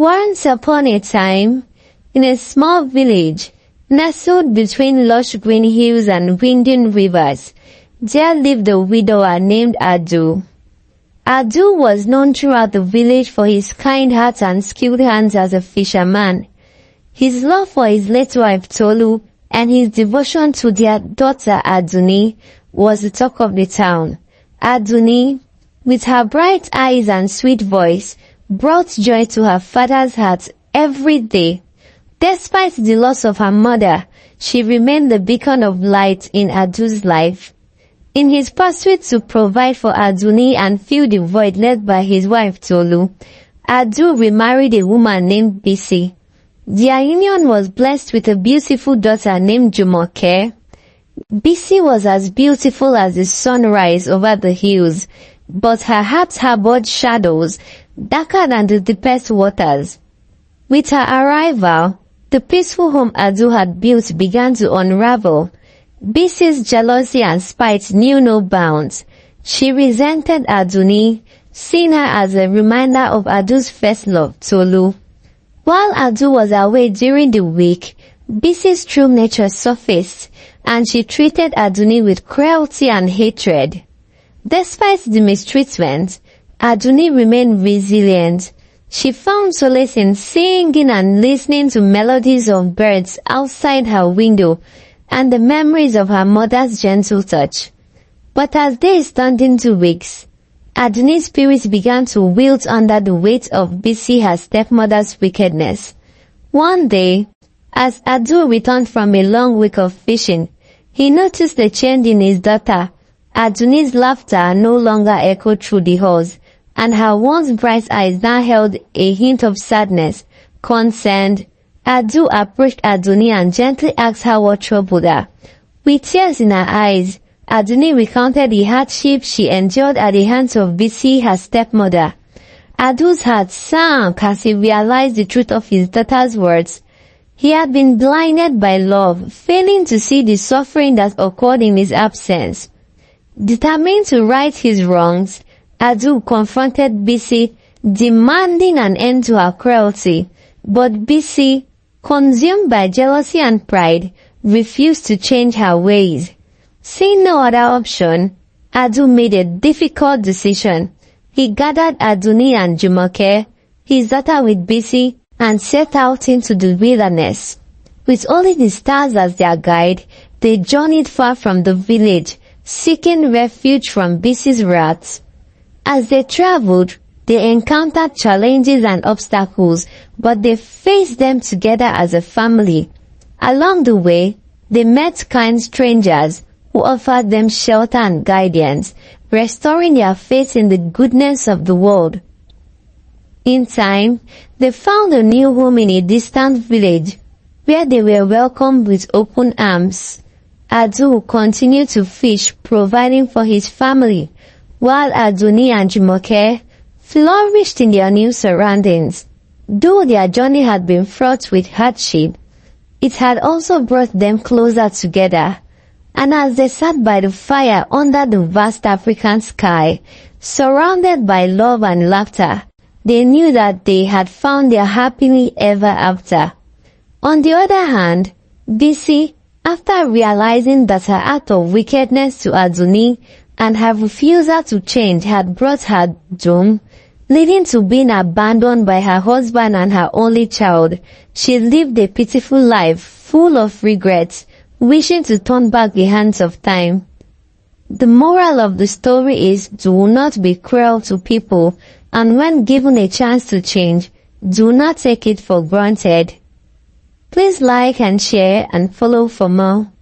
Once upon a time, in a small village, nestled between lush green hills and winding rivers, there lived a widower named Adu. Adu was known throughout the village for his kind heart and skilled hands as a fisherman. His love for his late wife Tolu and his devotion to their daughter Aduni was the talk of the town. Aduni, with her bright eyes and sweet voice, brought joy to her father's heart every day. Despite the loss of her mother, she remained the beacon of light in Adu's life. In his pursuit to provide for Aduni and fill the void left by his wife Tolu, Adu remarried a woman named Bisi. Their union was blessed with a beautiful daughter named Jumoke. Bisi was as beautiful as the sunrise over the hills, but her heart harbored shadows darker than the deepest waters. With her arrival, the peaceful home Adu had built began to unravel. Bisi's jealousy and spite knew no bounds. She resented Aduni, seeing her as a reminder of Adu's first love, Tolu. While Adu was away during the week, Bisi's true nature surfaced, and she treated Aduni with cruelty and hatred. Despite the mistreatment, Aduni remained resilient. She found solace in singing and listening to melodies of birds outside her window and the memories of her mother's gentle touch. But as days turned into weeks, Aduni's spirit began to wilt under the weight of Bisi, her stepmother's wickedness. One day, as Adu returned from a long week of fishing, he noticed a change in his daughter. Aduni's laughter no longer echoed through the halls, and her once bright eyes now held a hint of sadness. Concerned, Adu approached Aduni and gently asked her what troubled her. With tears in her eyes, Aduni recounted the hardship she endured at the hands of Bisi, her stepmother. Adu's heart sank as he realized the truth of his daughter's words. He had been blinded by love, failing to see the suffering that occurred in his absence. Determined to right his wrongs, Adu confronted Bisi, demanding an end to her cruelty. But Bisi, consumed by jealousy and pride, refused to change her ways. Seeing no other option, Adu made a difficult decision. He gathered Aduni and Jumoke, his daughter with Bisi, and set out into the wilderness. With only the stars as their guide, they journeyed far from the village, seeking refuge from Bisi's wrath. As they traveled, they encountered challenges and obstacles, but they faced them together as a family. Along the way, they met kind strangers who offered them shelter and guidance, restoring their faith in the goodness of the world. In time, they found a new home in a distant village, where they were welcomed with open arms. Adu continued to fish, providing for his family, while Aduni and Jumoke flourished in their new surroundings. Though their journey had been fraught with hardship, it had also brought them closer together. And as they sat by the fire under the vast African sky, surrounded by love and laughter, they knew that they had found their happily ever after. On the other hand, Bisi, after realizing that her act of wickedness to Aduni and her refusal to change had brought her doom, leading to being abandoned by her husband and her only child, she lived a pitiful life full of regrets, wishing to turn back the hands of time. The moral of the story is, do not be cruel to people, and when given a chance to change, do not take it for granted. Please like and share and follow for more.